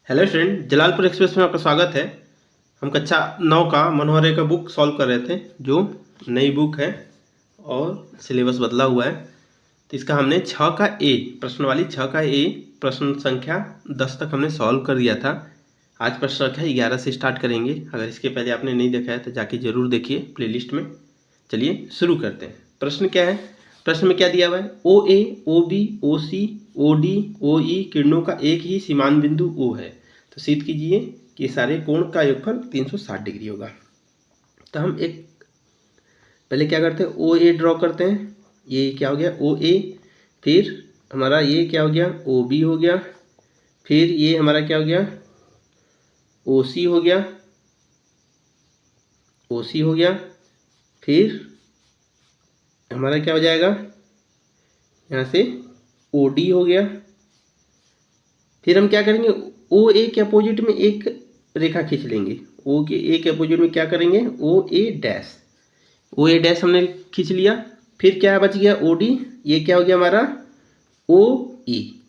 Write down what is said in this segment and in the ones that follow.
Hello student, Jalalpur express में आपका स्वागत है। हम कक्षा 9 का मनोहर का बुक सॉल्व कर रहे थे, जो नई बुक है और सिलेबस बदला हुआ है। तो इसका हमने 6 का ए प्रश्न वाली 6 का ए प्रश्न संख्या 10 तक हमने सॉल्व कर दिया था। आज प्रश्न संख्या 11 से स्टार्ट करेंगे। अगर इसके पहले आपने नहीं देखा है तो जाके ज़रूर देखिए प्लेलिस्ट में। चलिए शुरू करते हैं। प्रश्न क्या है? प्रश्न में क्या दिया हुआ है? ओ ए, ओ बी, ओ सी, ओ डी, ओ ई किरणों का एक ही सीमांत बिंदु ओ है। तो सिद्ध कीजिए कि सारे कोण का योगफल 360 डिग्री होगा। तो हम एक पहले क्या करते हैं, ओ ए ड्रॉ करते हैं। ये क्या हो गया? ओ ए। फिर हमारा ये क्या हो गया? ओ बी हो गया। फिर ये हमारा क्या हो गया? ओ सी हो गया। ओ सी हो गया। फिर हमारा क्या हो जाएगा? यहाँ से ओ डी हो गया। फिर हम क्या करेंगे? ओ ए के अपोजिट में एक रेखा खींच लेंगे। ओ के ए के अपोजिट में क्या करेंगे? ओ ए डैश। ओ ए डैश हमने खींच लिया। फिर क्या बच गया? O D. ये क्या हो गया हमारा? ओ ई।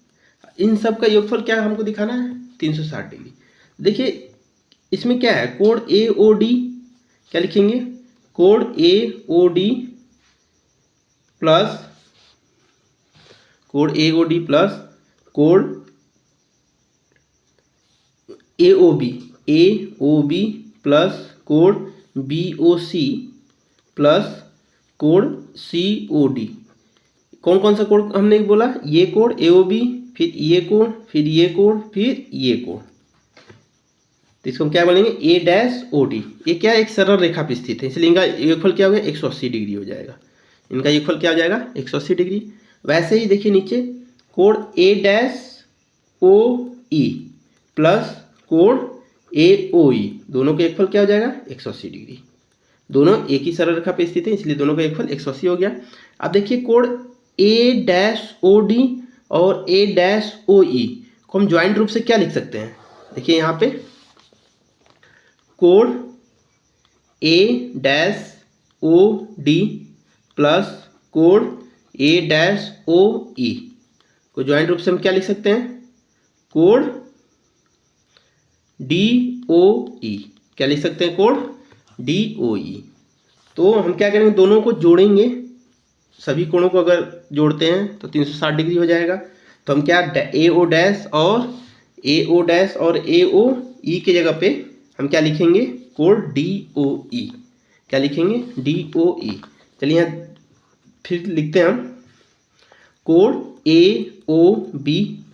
इन सब का योगफल क्या हमको दिखाना है? 360 डिग्री। देखिए इसमें क्या है? कोण ए ओ डी क्या लिखेंगे? कोण ए ओ डी प्लस कोण ए ओ डी प्लस कोण ए ओ बी प्लस कोण बी ओ सी प्लस कोण सी ओ डी। कौन कौन सा कोण हमने बोला? ये कोण ए ओ बी, फिर ये कोण, फिर ये कोण, फिर ये कोण। तो इसको हम क्या बोलेंगे? ए डैश ओ डी। ये क्या है? एक सरल रेखा पे स्थित है, इसलिए इनका योगफल क्या हो गया? 180 डिग्री हो जाएगा। इनका योगफल क्या हो जाएगा? 180 डिग्री। वैसे ही देखिए नीचे, कोण ए डैश ओ ई प्लस कोण ए ओ ई, दोनों का योगफल क्या हो जाएगा? 180 डिग्री। दोनों एक ही सरल रेखा पे स्थित है, इसलिए दोनों का योगफल 180 हो गया। अब देखिए कोण ए डैश ओ डी और ए डैश ओ ई को हम ज्वाइंट रूप से क्या लिख सकते हैं? देखिए यहाँ पे कोण ए डैश ओ डी प्लस कोण ए डैश ओ ई को ज्वाइंट रूप से हम क्या लिख सकते हैं? कोण डी ओ ई। क्या लिख सकते हैं? कोण डी ओ ई। तो हम क्या करेंगे? दोनों को जोड़ेंगे। सभी कोणों को अगर जोड़ते हैं तो 360 डिग्री हो जाएगा। तो हम क्या, ए ओ डैश और ए ओ ई के जगह पे हम क्या लिखेंगे? कोण डी ओ ई। क्या लिखेंगे? डी ओ ई। चलिए यहाँ फिर लिखते हैं हम, कोण ए ओ बी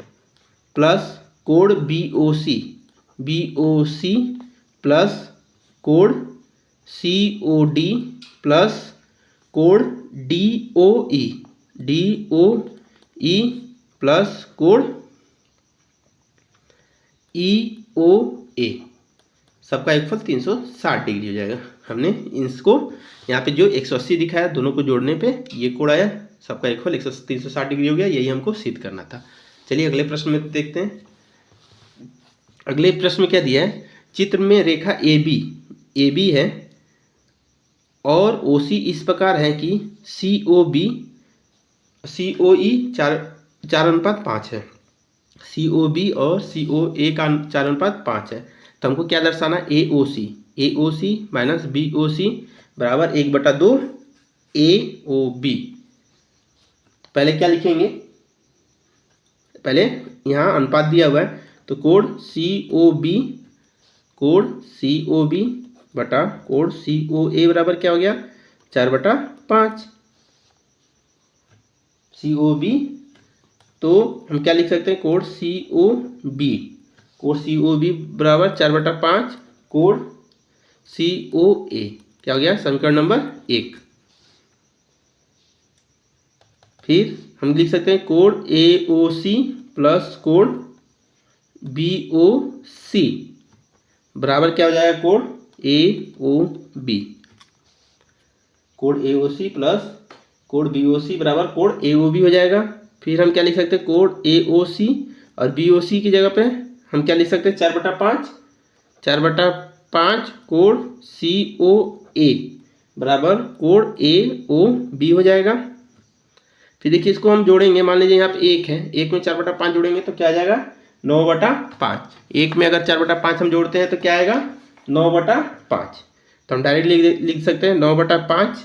प्लस कोण बी ओ सी प्लस कोण सी ओ डी प्लस कोण डी ओ ई प्लस कोण ई ओ ए। सबका योगफल 360 डिग्री हो जाएगा। हमने इसको यहाँ पे जो 180 दिखाया, दोनों को जोड़ने पे ये कोण आया। सबका योगफल 360 डिग्री हो गया। यही हमको सिद्ध करना था। चलिए अगले प्रश्न में देखते हैं। अगले प्रश्न में क्या दिया है? चित्र में रेखा ए बी है और ओ सी इस प्रकार है कि सी ओ ई 4:5 है। सी ओ बी और सी ओ ए का 4:5 है। तो हमको क्या दर्शाना? ए ओ सी माइनस बी ओ सी बराबर 1/2 ए ओ बी। पहले क्या लिखेंगे? पहले यहाँ अनुपात दिया हुआ है, तो कोण सी ओ बी बटा कोण सी ओ ए बराबर क्या हो गया? 4/5 सी ओ बी। तो हम क्या लिख सकते हैं? कोण सी ओ बी बराबर 4/5 कोण सी ओ ए। क्या हो गया? समीकरण नंबर 1। फिर हम लिख सकते हैं कोण ए ओ सी प्लस कोण बी ओ सी बराबर क्या हो जाएगा? कोण ए ओ बी। कोण ए ओ सी प्लस कोण बी ओ सी बराबर कोण ए ओ बी हो जाएगा। फिर हम क्या लिख सकते हैं? कोण ए ओ सी और बी ओ सी की जगह पे हम क्या लिख सकते हैं? 4/5 कोण सी ओ ए बराबर कोण ए ओ बी हो जाएगा। फिर देखिए इसको हम जोड़ेंगे। मान लीजिए यहाँ पे 1 है, 1 में 4/5 जोड़ेंगे तो क्या आ जाएगा? 9/5। एक में अगर 4/5 हम जोड़ते हैं तो क्या आएगा 9/5। तो हम डायरेक्ट लिख सकते हैं 9/5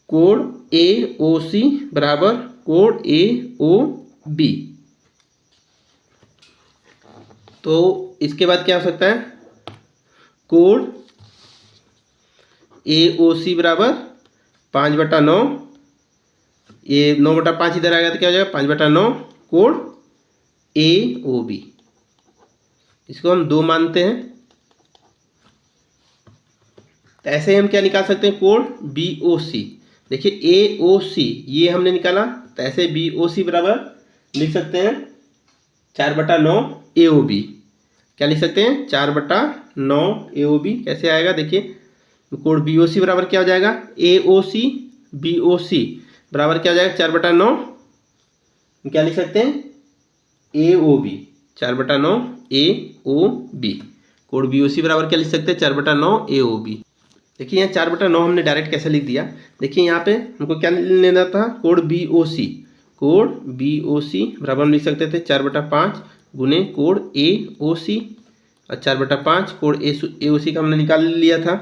कोण AOC बराबर कोण AOB। तो इसके बाद क्या हो सकता है कोण AOC बराबर 5/9, ये 9/5 इधर आएगा तो क्या हो जाएगा 5/9 कोण AOB। इसको हम 2 मानते हैं। तो ऐसे ही हम क्या निकाल सकते हैं कोण BOC। देखिए AOC ये हमने निकाला, तो ऐसे BOC बराबर लिख सकते हैं 4/9 AOB। क्या लिख सकते हैं 4/9 AOB। कैसे आएगा देखिए कोण BOC बराबर क्या हो जाएगा AOC BOC बराबर क्या हो जाएगा 4/9, क्या लिख सकते हैं AOB 4/9 AOB। कोण BOC बराबर क्या लिख सकते हैं 4/9 AOB। देखिए यहाँ 4/9 हमने डायरेक्ट कैसे लिख दिया। देखिए यहाँ पे हमको क्या लेना था कोण BOC। कोण BOC बराबर हम लिख सकते थे 4/5 गुने कोण AOC, और 4/5 कोण AOC का हमने निकाल लिया था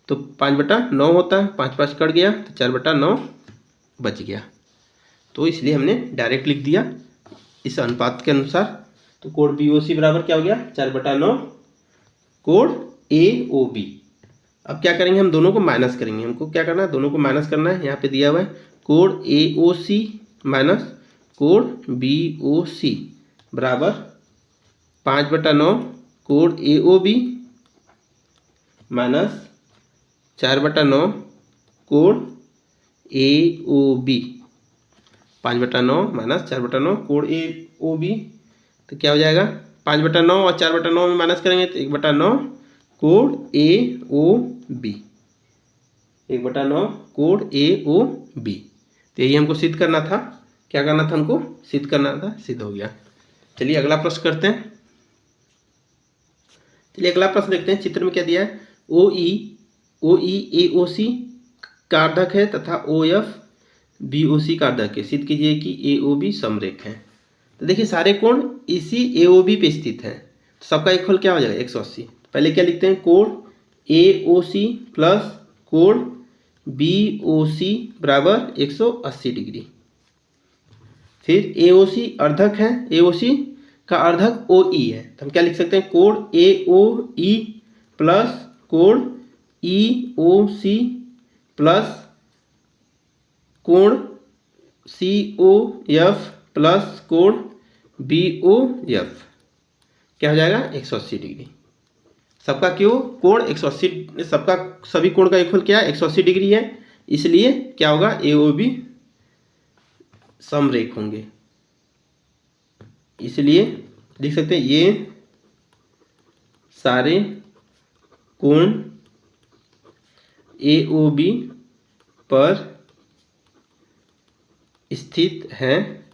तो 5/9 होता है, 5 कट गया तो 4/9 बच गया। तो इसलिए हमने डायरेक्ट लिख दिया इस अनुपात के अनुसार। तो कोण BOC बराबर क्या हो गया 4/9 कोण AOB। अब क्या करेंगे हम दोनों को माइनस करेंगे। हमको क्या करना है दोनों को माइनस करना है। यहाँ पे दिया हुआ है कोण AOC माइनस कोण BOC बराबर 5/9 कोण AOB माइनस 4/9 कोण AOB। 5/9 माइनस 4/9 कोण AOB तो क्या हो जाएगा 5/9 और 4/9 में माइनस करेंगे तो 1/9 कोण AOB। 1/9 कोण AOB। तो यही हमको सिद्ध करना था। क्या करना था हमको सिद्ध करना था, सिद्ध हो गया। चलिए अगला प्रश्न करते हैं। चलिए अगला प्रश्न देखते हैं। चित्र में क्या दिया है OE AOC का अर्धक है तथा OF BOC का अर्धक है। सिद्ध कीजिए कि AOB समरेख है। तो देखिए सारे कोण इसी AOB पे स्थित हैं, तो सबका योगफल क्या हो जाएगा 180। पहले क्या लिखते हैं कोण AOC प्लस कोण BOC बराबर 180 डिग्री। फिर AOC अर्धक है, AOC का अर्धक OE है, तो हम क्या लिख सकते हैं कोण AOE प्लस कोण EOC प्लस कोण COF प्लस कोण BOF क्या हो जाएगा 180 डिग्री। सबका क्यों कोण 180, सबका सभी कोण का योगफल क्या है 180 डिग्री है, इसलिए क्या होगा AOB समरेख होंगे। इसलिए लिख सकते हैं ये सारे कोण AOB पर स्थित हैं,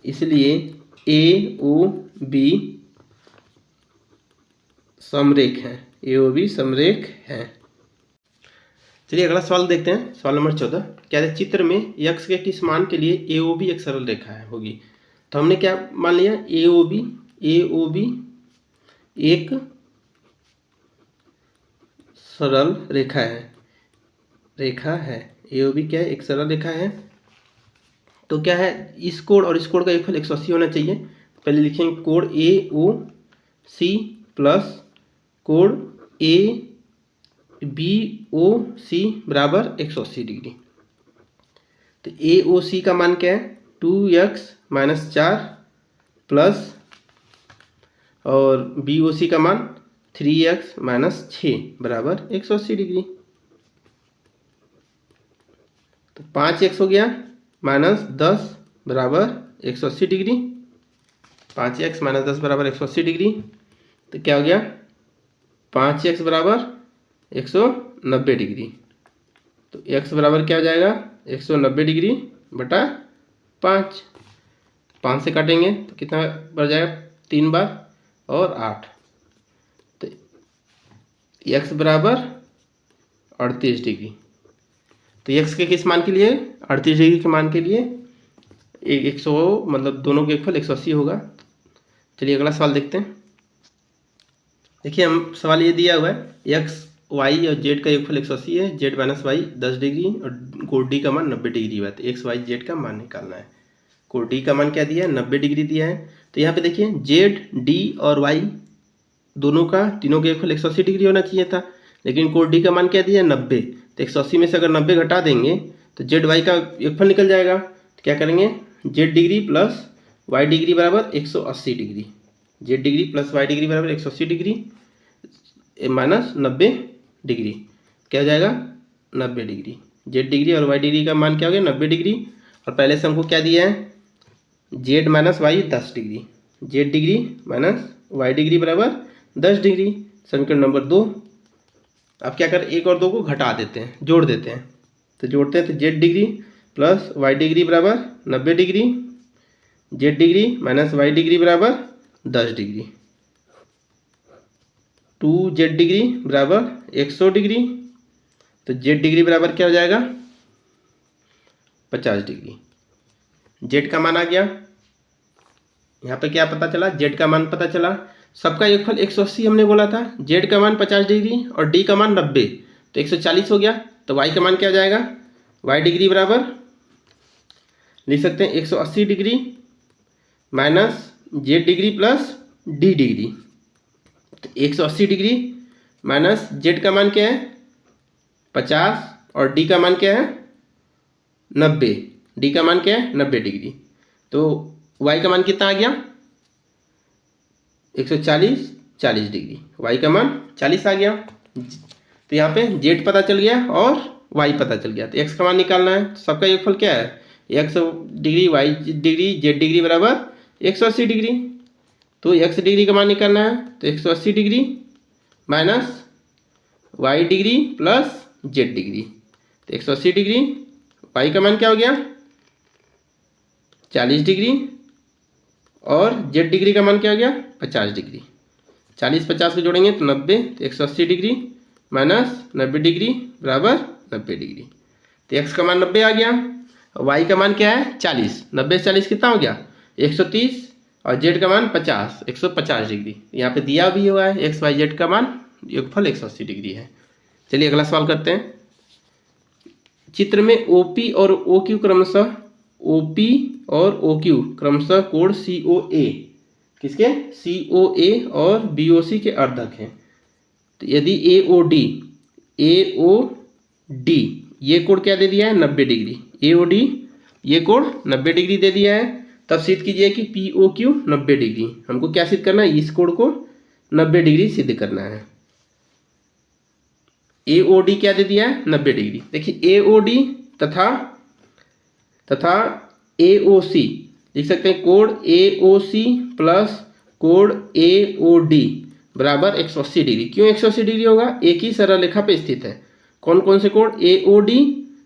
इसलिए AOB समरेख है। AOB समरेख है। चलिए अगला सवाल देखते हैं। सवाल नंबर 14 क्या है चित्र में x के किस मान के लिए AOB एक सरल रेखा है होगी। तो हमने क्या मान लिया AOB एक सरल रेखा है। AOB क्या है एक सरल रेखा है। तो क्या है इस कोण और इस कोण का योगफल 180 होना चाहिए। पहले लिखेंगे कोण AOC प्लस कोण ABOC बराबर 180 डिग्री। तो AOC का मान क्या है 2x माइनस 4 प्लस और BOC का मान 3x माइनस 6 बराबर 180 डिग्री। तो 5x हो गया माइनस 10 बराबर 180 डिग्री। 5x माइनस 10 बराबर 180 डिग्री। तो क्या हो गया 5x बराबर 190 डिग्री। तो x बराबर क्या हो जाएगा 190 डिग्री बटा 5। 5 से काटेंगे तो कितना बढ़ जाएगा 3 बार और 8। तो x बराबर 38 डिग्री। तो x के किस मान के लिए 38 डिग्री के मान के लिए 100 मतलब दोनों के योगफल 180 होगा। चलिए अगला सवाल देखते हैं। देखिए हम सवाल ये दिया हुआ है एक्स वाई और जेड का योगफल 180 है, जेड माइनस वाई 10 डिग्री और कोण डी का मान 90 डिग्री हुआ है। तो एक्स वाई जेड का मान निकालना है। कोण डी का मान क्या दिया है? 90 डिग्री दिया है। तो यहाँ पे देखिए जेड डी और वाई दोनों का तीनों का योगफल 180 डिग्री होना चाहिए था, लेकिन कोण डी का मान क्या दिया है? 90। तो 180 में से अगर 90 घटा देंगे तो जेड वाई का योगफल निकल जाएगा। तो क्या करेंगे? Z degree plus y degree बराबर 180 degree, z degree plus y degree बराबर 180 डिग्री माइनस 90 डिग्री क्या हो जाएगा? 90 डिग्री। जेड डिग्री और वाई डिग्री का मान क्या हो गया? 90 डिग्री। और पहले से हमको क्या दिया है? Z minus y 10 degree, z degree minus y degree बराबर 10 डिग्री। समीकरण नंबर 2। अब क्या कर, एक और दो को घटा देते हैं, जोड़ देते हैं। तो जोड़ते हैं तो z degree plus y degree बराबर 90 degree, z degree minus y degree बराबर 10 डिग्री, 2 जेड डिग्री बराबर 100 डिग्री। तो जेड डिग्री बराबर क्या हो जाएगा? 50 डिग्री। जेड का मान आ गया। यहाँ पे क्या पता चला? जेड का मान पता चला। सबका योगफल 180 हमने बोला था, जेड का मान 50 डिग्री और डी का मान 90, तो 140 हो गया। तो वाई का मान क्या हो जाएगा? वाई डिग्री बराबर लिख सकते हैं 180 degree minus Z degree plus D degree. तो 180 डिग्री माइनस जेड का मान क्या है? 50 और डी का मान क्या है? 90। डी का मान क्या है? 90 डिग्री। तो वाई का मान कितना आ गया? 140, 40 डिग्री। वाई का मान 40 आ गया। तो यहाँ पे जेड पता चल गया और वाई पता चल गया। तो एक्स का मान निकालना है। तो सबका योगफल क्या है? X degree y degree z degree बराबर 180 डिग्री। तो एक्स डिग्री का मान निकालना है। तो 180 degree minus y degree plus z degree. तो 180 डिग्री, वाई का मान क्या हो गया? 40 डिग्री और जेड डिग्री का मान क्या हो गया? 50 डिग्री। 40 50 को जोड़ेंगे तो 90। तो 180 डिग्री माइनस 90 डिग्री बराबर 90 डिग्री। तो एक्स का मान 90 आ गया। वाई का मान क्या है? 40। 90 से 40 कितना हो गया? 130 और जेड का मान 50, 150 डिग्री। यहाँ पे दिया भी हुआ है एक्स वाई जेड का मान योगफल 180 डिग्री है। चलिए अगला सवाल करते हैं। चित्र में ओपी और ओक्यू क्रमशः कोण COA किसके? COA और BOC के अर्धक हैं। तो यदि AOD ये कोण क्या दे दिया है? 90 डिग्री। AOD ये कोण 90 डिग्री दे दिया है। तब सिद्ध कीजिए कि POQ 90 डिग्री। हमको क्या सिद्ध करना है? इस कोण को 90 डिग्री सिद्ध करना है। AOD क्या दे दिया है? 90 डिग्री। देखिए AOD तथा AOC लिख सकते हैं। कोण AOC प्लस कोण AOD बराबर 180 डिग्री। क्यों 180 डिग्री होगा? एक ही सरल रेखा पे स्थित है। कौन कौन से कोण? AOD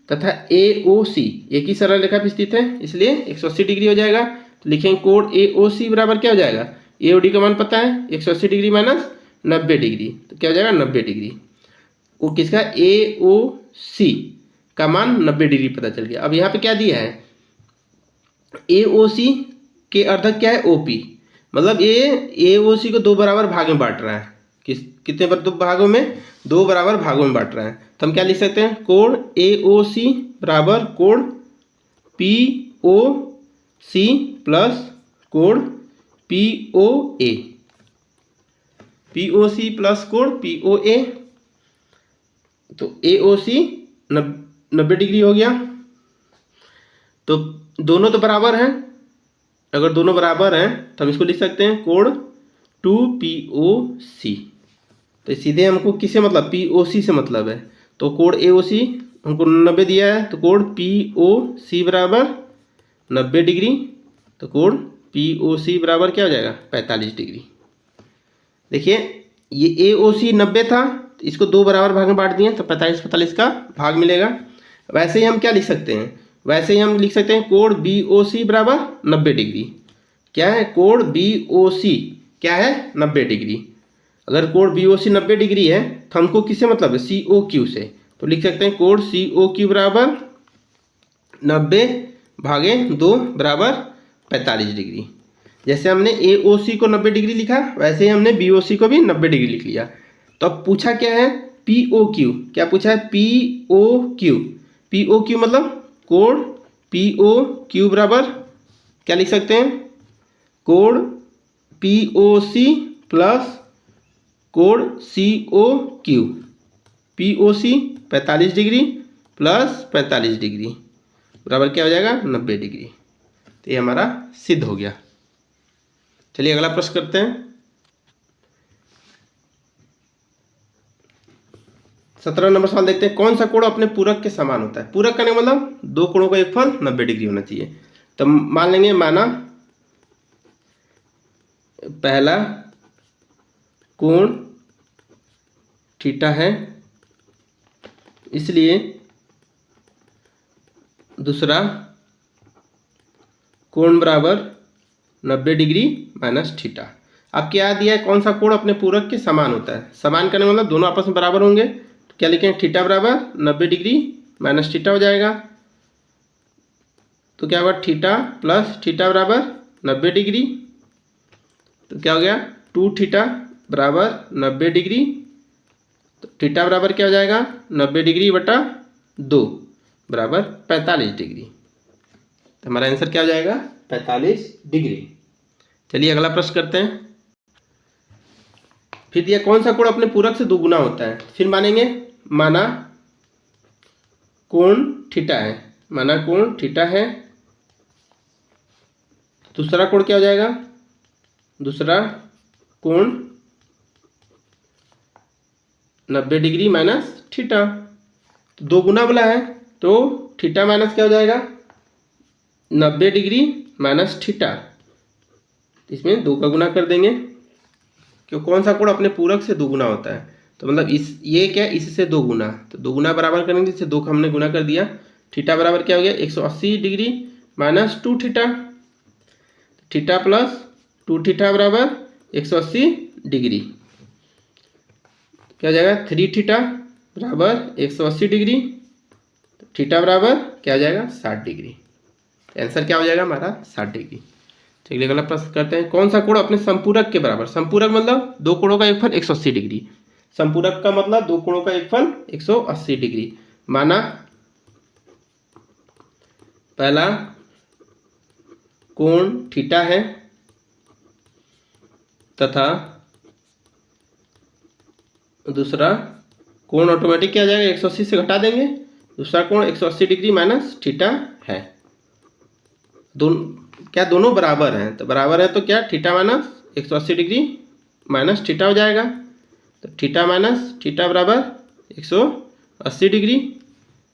तथा AOC एक ही सरल रेखा पे स्थित है, इसलिए 180 डिग्री हो जाएगा। तो लिखेंगे कोण AOC बराबर क्या हो जाएगा? AOD का मान पता है 180 डिग्री माइनस 90 डिग्री, तो क्या हो जाएगा? 90 डिग्री। वो किसका? AOC का मान 90 डिग्री पता चल गया। अब यहाँ पे क्या दिया है? AOC के अर्धक क्या है? OP। मतलब ये AOC को 2 बराबर भाग में बांट रहा है। कितने भागों में? 2 बराबर भागों में बांट रहा है। तो हम क्या लिख सकते हैं? कोण AOC बराबर कोण POC प्लस कोण POA। POC प्लस कोण POA। तो AOC 90 डिग्री हो गया। तो दोनों तो बराबर हैं। अगर दोनों बराबर हैं तो हम इसको लिख सकते हैं कोण 2POC। तो सीधे हमको किससे मतलब? POC से मतलब है। तो कोण AOC हमको 90 दिया है, तो कोण POC बराबर 90 डिग्री। तो कोण POC बराबर क्या हो जाएगा? 45 डिग्री। देखिए ये AOC 90 था, तो इसको 2 बराबर भाग में बांट दिए तो 45 का भाग मिलेगा। वैसे ही हम क्या लिख सकते हैं? वैसे ही हम लिख सकते हैं कोण BOC बराबर 90 डिग्री। क्या है? कोण BOC क्या है? 90 डिग्री। अगर कोण BOC 90 डिग्री है तो हमको किससे मतलब है? COQ से। तो लिख सकते हैं कोण COQ बराबर 90 भागे 2 बराबर 45 डिग्री। जैसे हमने AOC को 90 डिग्री लिखा वैसे ही हमने BOC को भी 90 डिग्री लिख लिया। तो अब पूछा क्या है, POQ। क्या पूछा है, POQ। POQ मतलब कोण POQ बराबर क्या लिख सकते हैं, कोण POC प्लस कोण COQ। POC 45 degree plus 45 degree बराबर क्या हो जाएगा, 90 डिग्री। तो ये हमारा सिद्ध हो गया। चलिए अगला प्रश्न करते हैं। 17 नंबर सवाल देखते हैं। कौन सा कोण अपने पूरक के समान होता है। पूरक करने का मतलब दो कोणों का एक फल 90 डिग्री होना चाहिए। तो मान लेंगे, माना पहला कोण थीटा है, इसलिए दूसरा कोण बराबर 90 डिग्री माइनस थीटा। अब क्या दिया है, कौन सा कोण अपने पूरक के समान होता है। समान करने मतलब दोनों आपस में बराबर होंगे। तो क्या लिखेंगे, थीटा बराबर 90 डिग्री माइनस थीटा हो जाएगा। तो क्या होगा, थीटा प्लस थीटा बराबर 90 डिग्री। तो क्या हो गया, 2 थीटा बराबर 90 डिग्री। तो थीटा बराबर क्या हो जाएगा, 90 डिग्री बटा 2 बराबर 45 डिग्री। तो हमारा आंसर क्या हो जाएगा, 45 डिग्री। चलिए अगला प्रश्न करते हैं। फिर दिया कौन सा कोण अपने पूरक से दोगुना होता है। फिर मानेंगे, माना कोण थीटा है, माना कोण थीटा है। दूसरा कोण क्या हो जाएगा, दूसरा कोण 90 डिग्री माइनस थीटा। तो दो गुना बोला है तो थीटा माइनस क्या हो जाएगा, 90 डिग्री माइनस थीटा। इसमें 2 का गुना कर देंगे, क्यों कौन सा कोण अपने पूरक से 2 गुना होता है। तो मतलब इस ये क्या, इससे 2 गुना, तो 2 गुना बराबर करेंगे, इससे 2 का हमने गुना कर दिया। थीटा बराबर क्या हो गया, 180 degree minus 2 theta. Theta plus 2 theta बराबर 180 डिग्री। क्या हो जाएगा, 3 थीटा बराबर 180 डिग्री। थीटा बराबर क्या हो जाएगा, 60 डिग्री। आंसर क्या हो जाएगा हमारा, 60 डिग्री। चलिए अगला प्रश्न करते हैं। कौन सा कोण अपने संपूरक के बराबर। संपूरक मतलब दो कोणों का एक फल 180 डिग्री। संपूरक का मतलब दो कोणों का एक फल 180 डिग्री। माना पहला कोण थीटा है तथा दूसरा कोण ऑटोमेटिक क्या आ जाएगा, 180 से घटा देंगे। दूसरा कोण 180 डिग्री माइनस थीटा है। क्या दोनों बराबर हैं, तो बराबर है तो क्या theta minus 180 degree minus theta हो जाएगा। तो थीटा माइनस थीटा बराबर 180 डिग्री।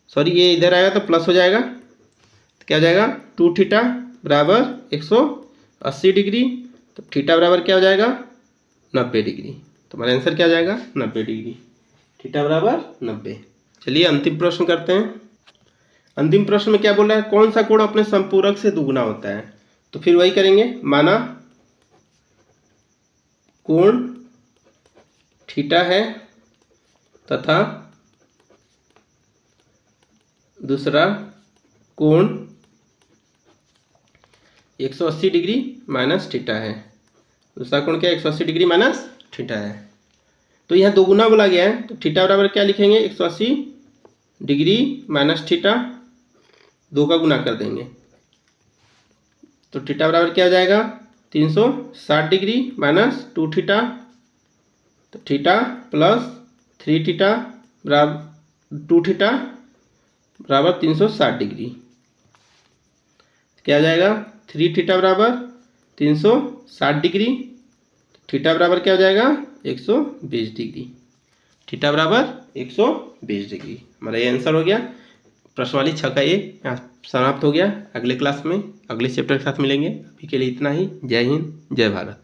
सॉरी ये इधर आएगा तो प्लस हो जाएगा। तो क्या हो जाएगा, 2 थीटा बराबर 180 डिग्री। तो थीटा बराबर क्या हो जाएगा, 90 डिग्री। तो हमारा आंसर क्या हो जाएगा, 90 डिग्री। थीटा बराबर 90। चलिए अंतिम प्रश्न करते हैं। अंतिम प्रश्न में क्या बोल रहा है, कौन सा कोण अपने संपूरक से दुगुना होता है। तो फिर वही करेंगे, माना कोण थीटा है तथा दूसरा कोण 180 डिग्री माइनस थीटा है। दूसरा कोण क्या, 180 डिग्री माइनस थीटा है। तो यहाँ दो गुना बोला गया है, तो थीटा बराबर क्या लिखेंगे, 180 डिग्री माइनस थीटा, 2 का गुना कर देंगे। तो थीटा बराबर क्या हो जाएगा, 360 डिग्री माइनस 2 थीटा। तो थीटा प्लस 3 थीटा बराबर 2 थीटा बराबर 360 डिग्री। क्या आ जाएगा, 3 थीटा बराबर 360 डिग्री। थीटा बराबर क्या हो जाएगा, 120 डिग्री। थीटा बराबर 120 डिग्री। हमारा ये आंसर हो गया। प्रश्नवाली 6 का ये यहाँ समाप्त हो गया। अगले क्लास में अगले चैप्टर के साथ मिलेंगे। अभी के लिए इतना ही। जय हिंद, जय भारत।